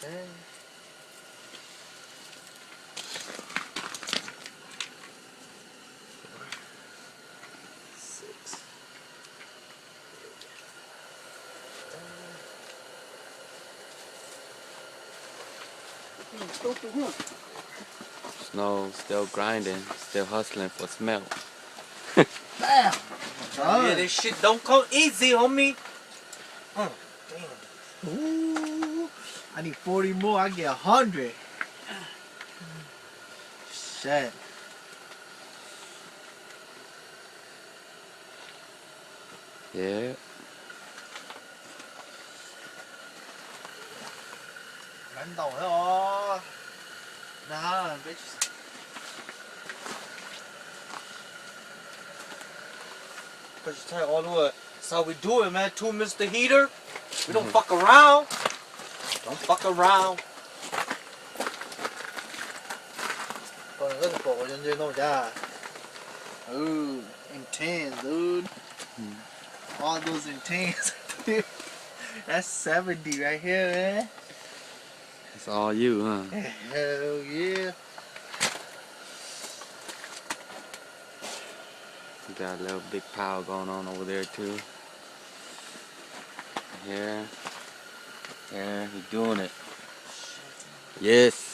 Okay. Snow still grinding, still hustling for smell. Damn. Yeah, this shit don't come easy, homie. Damn. Ooh. I need 40 more. I get 100. Shit. Yeah. Đánh đầu thế rồi. Nah, bitch. But you tell you all the way. That's how we do it, man. 2 Mr. Heater. We don't fuck around. Don't fuck around. Còn rất là cổ nhân dân đâu cha. Ooh, intense, dude. All those intense. That's 70 right here, man. It's all you, huh? Hell yeah. You got a little big pile going on over there too. Here. There, you're doing it. Yes.